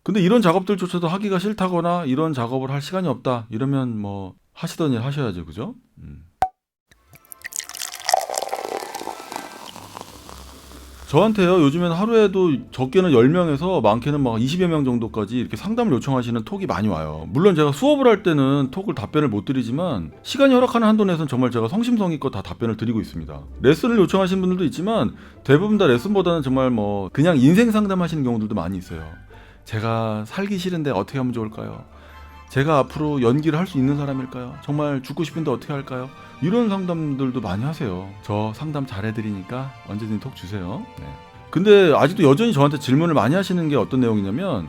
근데 이런 작업들조차도 하기가 싫다거나 이런 작업을 할 시간이 없다 이러면 뭐 하시던 일 하셔야죠, 그죠? 저한테요, 요즘엔 하루에도 적게는 10명에서 많게는 막 20여 명 정도까지 이렇게 상담을 요청하시는 톡이 많이 와요. 물론 제가 수업을 할 때는 톡을 답변을 못 드리지만 시간이 허락하는 한도 내에서는 정말 제가 성심성의껏 다 답변을 드리고 있습니다. 레슨을 요청하시는 분들도 있지만 대부분 다 레슨보다는 정말 뭐 그냥 인생 상담하시는 경우들도 많이 있어요. 제가 살기 싫은데 어떻게 하면 좋을까요? 제가 앞으로 연기를 할 수 있는 사람일까요? 정말 죽고 싶은데 어떻게 할까요? 이런 상담들도 많이 하세요. 저 상담 잘해드리니까 언제든 톡 주세요. 네. 근데 아직도 여전히 저한테 질문을 많이 하시는 게 어떤 내용이냐면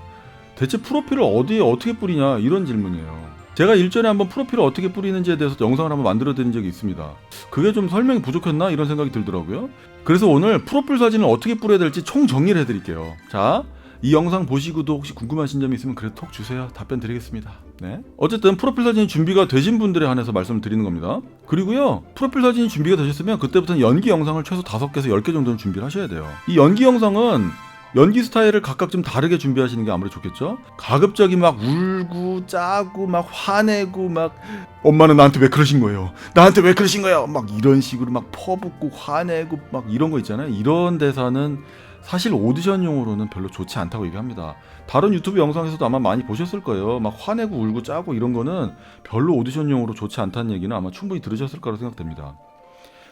대체 프로필을 어디에 어떻게 뿌리냐 이런 질문이에요. 제가 일전에 한번 프로필을 어떻게 뿌리는지에 대해서 영상을 한번 만들어 드린 적이 있습니다. 그게 좀 설명이 부족했나 이런 생각이 들더라고요. 그래서 오늘 프로필 사진을 어떻게 뿌려야 될지 총 정리를 해드릴게요. 자, 이 영상 보시고도 혹시 궁금하신 점이 있으면 그래도 톡 주세요. 답변 드리겠습니다. 네. 어쨌든 프로필 사진이 준비가 되신 분들에 한해서 말씀을 드리는 겁니다. 그리고요, 프로필 사진이 준비가 되셨으면 그때부터는 연기 영상을 최소 5개에서 10개 정도는 준비를 하셔야 돼요. 이 연기 영상은 연기 스타일을 각각 좀 다르게 준비하시는 게 아무래도 좋겠죠? 가급적이 막 울고 짜고 막 화내고 막 엄마는 나한테 왜 그러신 거예요? 나한테 왜 그러신 거예요? 막 이런 식으로 막 퍼붓고 화내고 막 이런 거 있잖아요. 이런 대사는 사실 오디션용으로는 별로 좋지 않다고 얘기합니다. 다른 유튜브 영상에서도 아마 많이 보셨을 거예요. 막 화내고 울고 짜고 이런 거는 별로 오디션용으로 좋지 않다는 얘기는 아마 충분히 들으셨을 거라고 생각됩니다.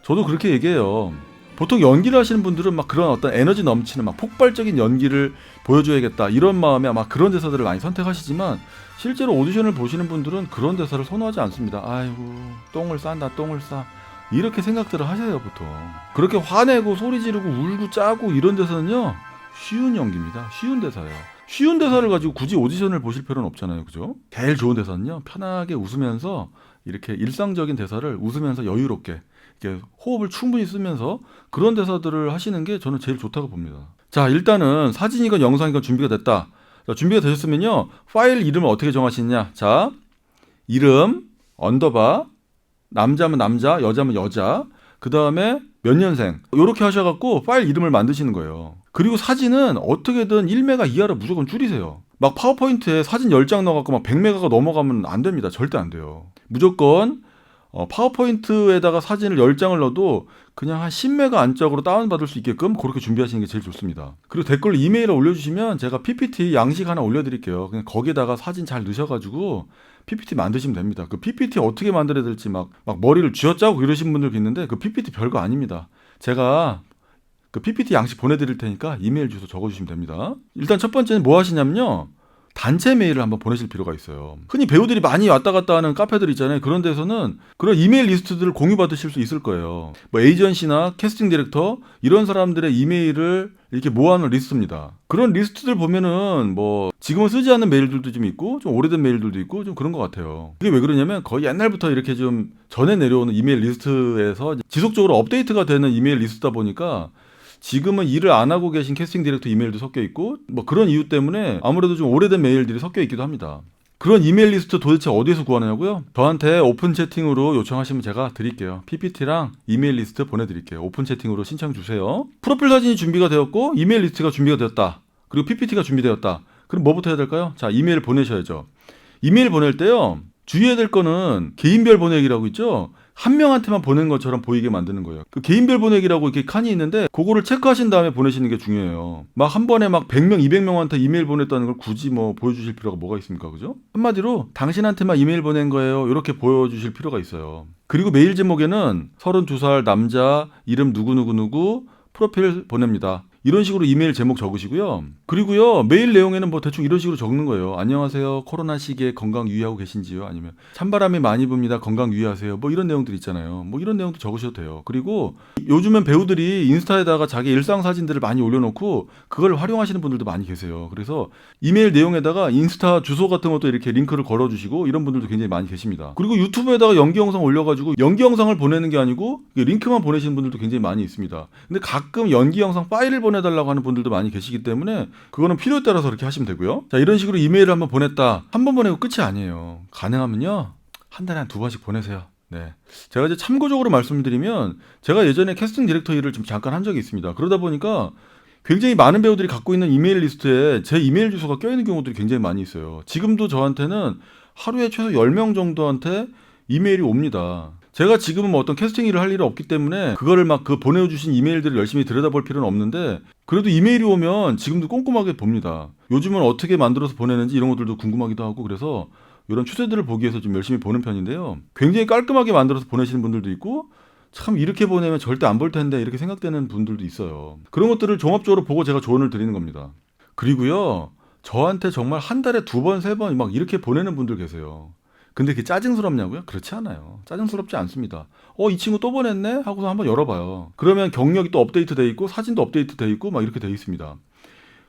저도 그렇게 얘기해요. 보통 연기를 하시는 분들은 막 그런 어떤 에너지 넘치는 막 폭발적인 연기를 보여줘야겠다 이런 마음에 아마 그런 대사들을 많이 선택하시지만 실제로 오디션을 보시는 분들은 그런 대사를 선호하지 않습니다. 아이고 똥을 싼다 똥을 싸 이렇게 생각들을 하세요. 보통 그렇게 화내고 소리 지르고 울고 짜고 이런 대사는요 쉬운 연기입니다. 쉬운 대사예요. 쉬운 대사를 가지고 굳이 오디션을 보실 필요는 없잖아요. 그죠? 제일 좋은 대사는요 편하게 웃으면서 이렇게 일상적인 대사를 웃으면서 여유롭게 이렇게 호흡을 충분히 쓰면서 그런 대사들을 하시는 게 저는 제일 좋다고 봅니다. 자, 일단은 사진이건 영상이건 준비가 됐다. 자, 준비가 되셨으면요 파일 이름을 어떻게 정하시느냐. 자, 이름 언더바 남자면 남자 여자면 여자 그 다음에 몇 년생 이렇게 하셔갖고 파일 이름을 만드시는 거예요. 그리고 사진은 어떻게든 1메가 이하로 무조건 줄이세요. 막 파워포인트에 사진 10장 넣어갖고 막 100메가가 넘어가면 안 됩니다. 절대 안 돼요. 무조건 파워포인트에다가 사진을 10장을 넣어도 그냥 한 10메가 안짝으로 다운받을 수 있게끔 그렇게 준비하시는 게 제일 좋습니다. 그리고 댓글로 이메일을 올려주시면 제가 PPT 양식 하나 올려드릴게요. 그냥 거기에다가 사진 잘 넣으셔가지고 PPT 만드시면 됩니다. 그 PPT 어떻게 만들어야 될지 막 머리를 쥐어짜고 이러신 분들 있는데 그 PPT 별거 아닙니다. 제가 그 PPT 양식 보내드릴 테니까 이메일 주소 적어주시면 됩니다. 일단 첫 번째는 뭐 하시냐면요. 단체 메일을 한번 보내실 필요가 있어요. 흔히 배우들이 많이 왔다 갔다 하는 카페들 있잖아요. 그런 데서는 그런 이메일 리스트들을 공유받으실 수 있을 거예요. 뭐 에이전시나 캐스팅 디렉터 이런 사람들의 이메일을 이렇게 모아놓은 리스트입니다. 그런 리스트들 보면은 뭐 지금은 쓰지 않는 메일들도 좀 있고 좀 오래된 메일들도 있고 좀 그런 것 같아요. 그게 왜 그러냐면 거의 옛날부터 이렇게 좀 전에 내려오는 이메일 리스트에서 지속적으로 업데이트가 되는 이메일 리스트다 보니까 지금은 일을 안 하고 계신 캐스팅 디렉터 이메일도 섞여 있고 뭐 그런 이유 때문에 아무래도 좀 오래된 메일들이 섞여 있기도 합니다. 그런 이메일 리스트 도대체 어디에서 구하느냐고요? 저한테 오픈 채팅으로 요청하시면 제가 드릴게요. PPT랑 이메일 리스트 보내드릴게요. 오픈 채팅으로 신청 주세요. 프로필 사진이 준비가 되었고 이메일 리스트가 준비가 되었다. 그리고 PPT가 준비되었다. 그럼 뭐부터 해야 될까요? 자, 이메일 보내셔야죠. 이메일 보낼 때요. 주의해야 될 거는 개인별 보내기라고 있죠? 한 명한테만 보낸 것처럼 보이게 만드는 거예요. 그 개인별 보내기라고 이렇게 칸이 있는데 그거를 체크하신 다음에 보내시는 게 중요해요. 막 한 번에 막 100명, 200명한테 이메일 보냈다는 걸 굳이 뭐 보여주실 필요가 뭐가 있습니까? 그죠? 한마디로 당신한테만 이메일 보낸 거예요. 이렇게 보여주실 필요가 있어요. 그리고 메일 제목에는 32살 남자 이름 누구누구누구 프로필 보냅니다. 이런 식으로 이메일 제목 적으시고요. 그리고요 메일 내용에는 뭐 대충 이런 식으로 적는 거예요. 안녕하세요. 코로나 시기에 건강 유의하고 계신지요? 아니면 찬바람이 많이 붑니다. 건강 유의하세요. 뭐 이런 내용들 있잖아요. 뭐 이런 내용도 적으셔도 돼요. 그리고 요즘엔 배우들이 인스타에다가 자기 일상 사진들을 많이 올려놓고 그걸 활용하시는 분들도 많이 계세요. 그래서 이메일 내용에다가 인스타 주소 같은 것도 이렇게 링크를 걸어주시고 이런 분들도 굉장히 많이 계십니다. 그리고 유튜브에다가 연기 영상 올려가지고 연기 영상을 보내는 게 아니고 링크만 보내시는 분들도 굉장히 많이 있습니다. 근데 가끔 연기 영상 파일을 보내달라고 하는 분들도 많이 계시기 때문에 그거는 필요에 따라서 그렇게 하시면 되고요. 자, 이런 식으로 이메일을 한번 보냈다. 한 번 보내고 끝이 아니에요. 가능하면요 한 달에 한 2번씩 보내세요. 네. 제가 이제 참고적으로 말씀드리면 제가 예전에 캐스팅 디렉터 일을 좀 잠깐 한 적이 있습니다. 그러다 보니까 굉장히 많은 배우들이 갖고 있는 이메일 리스트에 제 이메일 주소가 껴있는 경우들이 굉장히 많이 있어요. 지금도 저한테는 하루에 최소 10명 정도한테 이메일이 옵니다. 제가 지금은 뭐 어떤 캐스팅 일을 할 일이 없기 때문에 그거를 막 그 보내주신 이메일들을 열심히 들여다볼 필요는 없는데, 그래도 이메일이 오면 지금도 꼼꼼하게 봅니다. 요즘은 어떻게 만들어서 보내는지 이런 것들도 궁금하기도 하고, 그래서 이런 추세들을 보기 위해서 좀 열심히 보는 편인데요. 굉장히 깔끔하게 만들어서 보내시는 분들도 있고, 참 이렇게 보내면 절대 안 볼 텐데 이렇게 생각되는 분들도 있어요. 그런 것들을 종합적으로 보고 제가 조언을 드리는 겁니다. 그리고요, 저한테 정말 한 달에 2번, 3번 막 이렇게 보내는 분들 계세요. 근데 그게 짜증스럽냐고요? 그렇지 않아요. 짜증스럽지 않습니다. 이 친구 또 보냈네? 하고서 한번 열어봐요. 그러면 경력이 또 업데이트 돼 있고 사진도 업데이트 돼 있고 막 이렇게 돼 있습니다.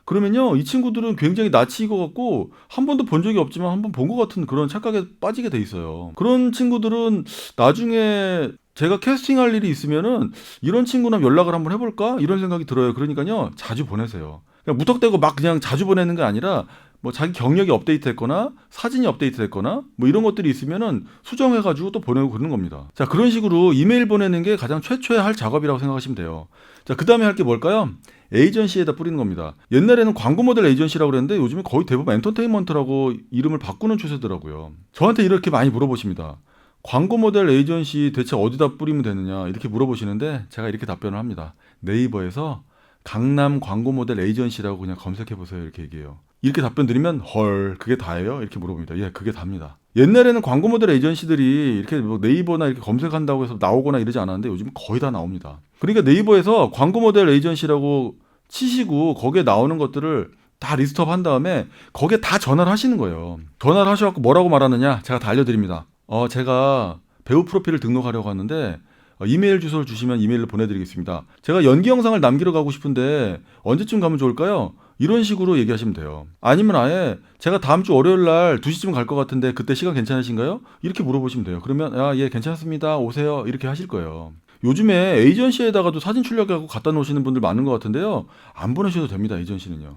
그러면요, 이 친구들은 굉장히 낯이 익어 갖고 한 번도 본 적이 없지만 한 번 본 것 같은 그런 착각에 빠지게 돼 있어요. 그런 친구들은 나중에 제가 캐스팅할 일이 있으면은 이런 친구랑 연락을 한번 해볼까? 이런 생각이 들어요. 그러니까요, 자주 보내세요. 그냥 무턱대고 막 그냥 자주 보내는 게 아니라 뭐 자기 경력이 업데이트됐거나 사진이 업데이트됐거나 뭐 이런 것들이 있으면은 수정해가지고 또 보내고 그러는 겁니다. 자, 그런 식으로 이메일 보내는 게 가장 최초에 할 작업이라고 생각하시면 돼요. 자, 그 다음에 할 게 뭘까요? 에이전시에다 뿌리는 겁니다. 옛날에는 광고 모델 에이전시라고 그랬는데 요즘에 거의 대부분 엔터테인먼트라고 이름을 바꾸는 추세더라고요. 저한테 이렇게 많이 물어보십니다. 광고 모델 에이전시 대체 어디다 뿌리면 되느냐 이렇게 물어보시는데 제가 이렇게 답변을 합니다. 네이버에서 강남 광고 모델 에이전시라고 그냥 검색해보세요 이렇게 얘기해요. 이렇게 답변 드리면 헐 그게 다예요? 이렇게 물어봅니다. 예, 그게 답니다. 옛날에는 광고 모델 에이전시들이 이렇게 뭐 네이버나 이렇게 검색한다고 해서 나오거나 이러지 않았는데 요즘 거의 다 나옵니다. 그러니까 네이버에서 광고 모델 에이전시라고 치시고 거기에 나오는 것들을 다 리스트업 한 다음에 거기에 다 전화를 하시는 거예요. 전화를 하셔갖고 뭐라고 말하느냐 제가 다 알려드립니다. 제가 배우 프로필을 등록하려고 하는데 이메일 주소를 주시면 이메일을 보내드리겠습니다. 제가 연기 영상을 남기러 가고 싶은데 언제쯤 가면 좋을까요? 이런 식으로 얘기하시면 돼요. 아니면 아예 제가 다음 주 월요일 날 2시쯤 갈 것 같은데 그때 시간 괜찮으신가요? 이렇게 물어보시면 돼요. 그러면 예 괜찮습니다 오세요 이렇게 하실 거예요. 요즘에 에이전시에다가도 사진 출력하고 갖다 놓으시는 분들 많은 것 같은데요. 안 보내셔도 됩니다. 에이전시는요.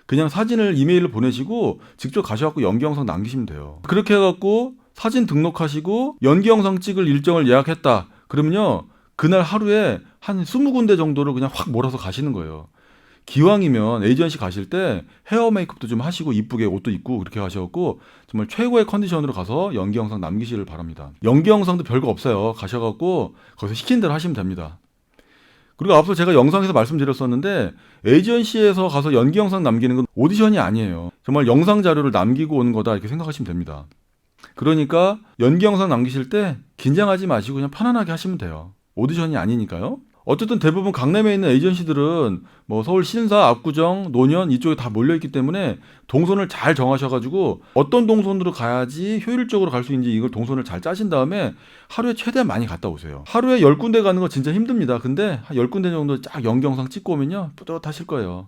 그냥 사진을 이메일로 보내시고 직접 가셔갖고 연기 영상 남기시면 돼요. 그렇게 해갖고 사진 등록하시고 연기 영상 찍을 일정을 예약했다. 그러면요 그날 하루에 한 20군데 정도를 그냥 확 몰아서 가시는 거예요. 기왕이면 에이전시 가실 때 헤어 메이크업도 좀 하시고 이쁘게 옷도 입고 그렇게 가셔갖고 정말 최고의 컨디션으로 가서 연기 영상 남기시길 바랍니다. 연기 영상도 별거 없어요. 가셔갖고 거기서 시킨 대로 하시면 됩니다. 그리고 앞서 제가 영상에서 말씀드렸었는데 에이전시에서 가서 연기 영상 남기는 건 오디션이 아니에요. 정말 영상 자료를 남기고 오는 거다 이렇게 생각하시면 됩니다. 그러니까 연기 영상 남기실 때 긴장하지 마시고 그냥 편안하게 하시면 돼요. 오디션이 아니니까요. 어쨌든 대부분 강남에 있는 에이전시들은 뭐 서울 신사, 압구정, 노년 이쪽에 다 몰려있기 때문에 동선을 잘 정하셔가지고 어떤 동선으로 가야지 효율적으로 갈 수 있는지 이걸 동선을 잘 짜신 다음에 하루에 최대한 많이 갔다 오세요. 하루에 10군데 가는 거 진짜 힘듭니다. 근데 한 10군데 정도 쫙 연기 영상 찍고 오면요 뿌듯하실 거예요.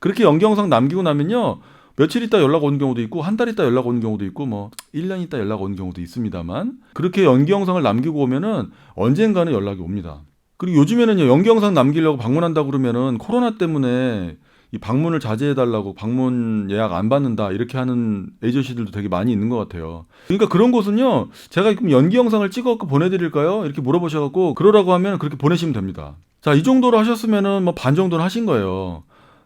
그렇게 연기 영상 남기고 나면요 며칠 있다 연락 오는 경우도 있고 한 달 있다 연락 오는 경우도 있고 뭐 1년 있다 연락 오는 경우도 있습니다만 그렇게 연기 영상을 남기고 오면은 언젠가는 연락이 옵니다. 그리고 요즘에는요 연기 영상 남기려고 방문한다고 그러면은 코로나 때문에 이 방문을 자제해달라고 방문 예약 안 받는다 이렇게 하는 에이전시들도 되게 많이 있는 것 같아요. 그러니까 그런 곳은요 제가 그럼 연기 영상을 찍어갖고 보내드릴까요? 이렇게 물어보셔갖고 그러라고 하면 그렇게 보내시면 됩니다. 자, 이 정도로 하셨으면은 뭐 반 정도는 하신 거예요.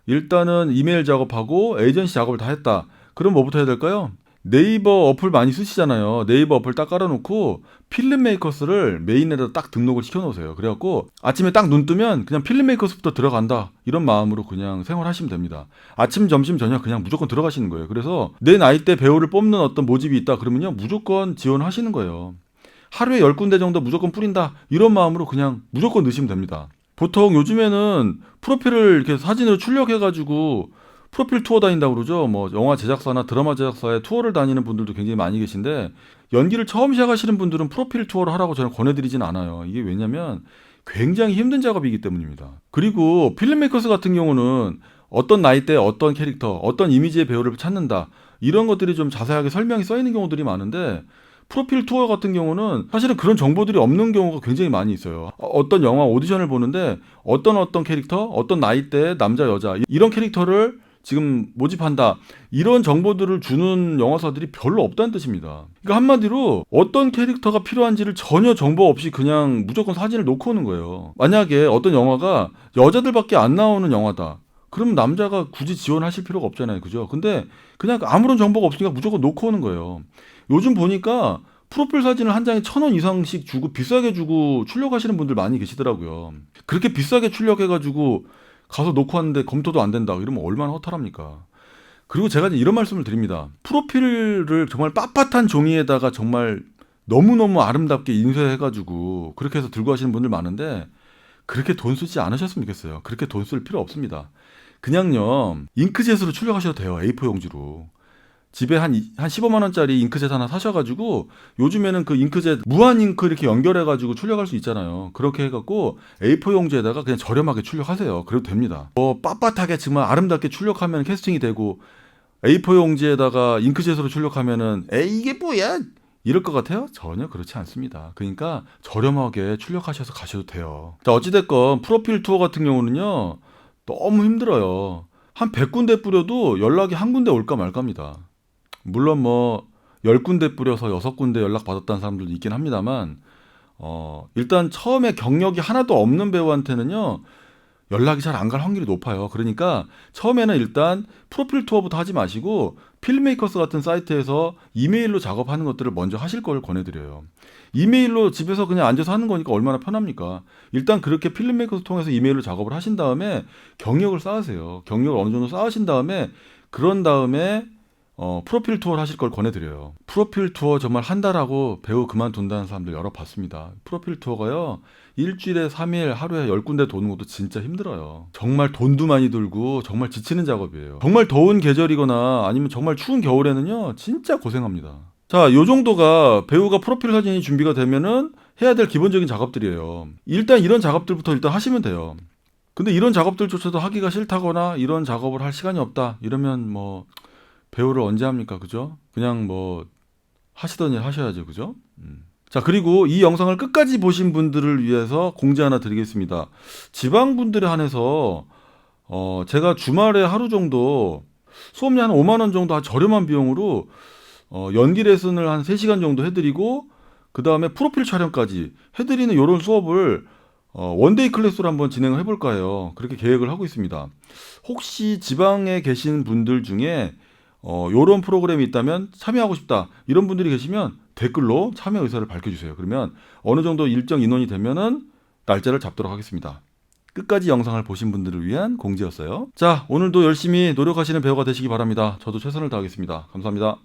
일단은 이메일 작업하고 에이전시 작업을 다 했다. 그럼 뭐부터 해야 될까요? 네이버 어플 많이 쓰시잖아요. 네이버 어플 딱 깔아놓고 필름 메이커스를 메인에다 딱 등록을 시켜놓으세요. 그래갖고 아침에 딱 눈 뜨면 그냥 필름 메이커스부터 들어간다 이런 마음으로 그냥 생활하시면 됩니다. 아침, 점심, 저녁 그냥 무조건 들어가시는 거예요. 그래서 내 나이대 배우를 뽑는 어떤 모집이 있다 그러면요 무조건 지원하시는 거예요. 하루에 10군데 정도 무조건 뿌린다 이런 마음으로 그냥 무조건 넣으시면 됩니다. 보통 요즘에는 프로필을 이렇게 사진으로 출력해가지고 프로필 투어 다닌다고 그러죠. 뭐 영화 제작사나 드라마 제작사에 투어를 다니는 분들도 굉장히 많이 계신데 연기를 처음 시작하시는 분들은 프로필 투어를 하라고 저는 권해드리진 않아요. 이게 왜냐면 굉장히 힘든 작업이기 때문입니다. 그리고 필름메이커스 같은 경우는 어떤 나이대 어떤 캐릭터 어떤 이미지의 배우를 찾는다 이런 것들이 좀 자세하게 설명이 써 있는 경우들이 많은데 프로필 투어 같은 경우는 사실은 그런 정보들이 없는 경우가 굉장히 많이 있어요. 어떤 영화 오디션을 보는데 어떤 캐릭터 어떤 나이대 남자 여자 이런 캐릭터를 지금 모집한다 이런 정보들을 주는 영화사들이 별로 없다는 뜻입니다. 그러니까 한마디로 어떤 캐릭터가 필요한지를 전혀 정보 없이 그냥 무조건 사진을 놓고 오는 거예요. 만약에 어떤 영화가 여자들밖에 안 나오는 영화다 그럼 남자가 굳이 지원하실 필요가 없잖아요. 그죠? 근데 그냥 아무런 정보가 없으니까 무조건 놓고 오는 거예요. 요즘 보니까 프로필 사진을 한 장에 1,000원 이상씩 주고 비싸게 주고 출력하시는 분들 많이 계시더라고요. 그렇게 비싸게 출력해가지고 가서 놓고 왔는데 검토도 안 된다. 이러면 얼마나 허탈합니까? 그리고 제가 이제 이런 말씀을 드립니다. 프로필을 정말 빳빳한 종이에다가 정말 너무너무 아름답게 인쇄해가지고 그렇게 해서 들고 가시는 분들 많은데 그렇게 돈 쓰지 않으셨으면 좋겠어요. 그렇게 돈 쓸 필요 없습니다. 그냥요, 잉크젯으로 출력하셔도 돼요. A4 용지로. 집에 한 15만 원짜리 잉크젯 하나 사셔가지고 요즘에는 그 잉크젯 무한 잉크 이렇게 연결해가지고 출력할 수 있잖아요. 그렇게 해갖고 A4 용지에다가 그냥 저렴하게 출력하세요. 그래도 됩니다. 뭐 빳빳하게 정말 아름답게 출력하면 캐스팅이 되고 A4 용지에다가 잉크젯으로 출력하면은 에이 이게 뭐야? 이럴 것 같아요? 전혀 그렇지 않습니다. 그러니까 저렴하게 출력하셔서 가셔도 돼요. 자, 어찌됐건 프로필 투어 같은 경우는요, 너무 힘들어요. 한 100군데 뿌려도 연락이 한 군데 올까 말까입니다. 물론 뭐 10군데 뿌려서 6군데 연락 받았다는 사람들도 있긴 합니다만 일단 처음에 경력이 하나도 없는 배우한테는요, 연락이 잘 안 갈 확률이 높아요. 그러니까 처음에는 일단 프로필 투어부터 하지 마시고 필메이커스 같은 사이트에서 이메일로 작업하는 것들을 먼저 하실 걸 권해드려요. 이메일로 집에서 그냥 앉아서 하는 거니까 얼마나 편합니까? 일단 그렇게 필메이커스 통해서 이메일로 작업을 하신 다음에 경력을 쌓으세요. 경력을 어느 정도 쌓으신 다음에 그런 다음에 프로필 투어를 하실 걸 권해드려요. 프로필 투어 정말 한 달하고 배우 그만둔다는 사람들 여러 봤습니다. 프로필 투어가요, 일주일에 3일, 하루에 10군데 도는 것도 진짜 힘들어요. 정말 돈도 많이 들고 정말 지치는 작업이에요. 정말 더운 계절이거나 아니면 정말 추운 겨울에는요, 진짜 고생합니다. 자, 요 정도가 배우가 프로필 사진이 준비가 되면은 해야 될 기본적인 작업들이에요. 일단 이런 작업들부터 일단 하시면 돼요. 근데 이런 작업들조차도 하기가 싫다거나 이런 작업을 할 시간이 없다 이러면 뭐 배우를 언제 합니까? 그죠? 그냥 뭐 하시던 일 하셔야죠. 그죠? 자, 그리고 이 영상을 끝까지 보신 분들을 위해서 공지 하나 드리겠습니다. 지방 분들에 한해서 제가 주말에 하루 정도 수업료 한 5만 원 정도 저렴한 비용으로 연기 레슨을 한 3시간 정도 해드리고 그 다음에 프로필 촬영까지 해드리는 이런 수업을 원데이 클래스로 한번 진행을 해볼까 해요. 그렇게 계획을 하고 있습니다. 혹시 지방에 계신 분들 중에 요런 프로그램이 있다면 참여하고 싶다 이런 분들이 계시면 댓글로 참여 의사를 밝혀주세요. 그러면 어느 정도 일정 인원이 되면은 날짜를 잡도록 하겠습니다. 끝까지 영상을 보신 분들을 위한 공지였어요. 자, 오늘도 열심히 노력하시는 배우가 되시기 바랍니다. 저도 최선을 다하겠습니다. 감사합니다.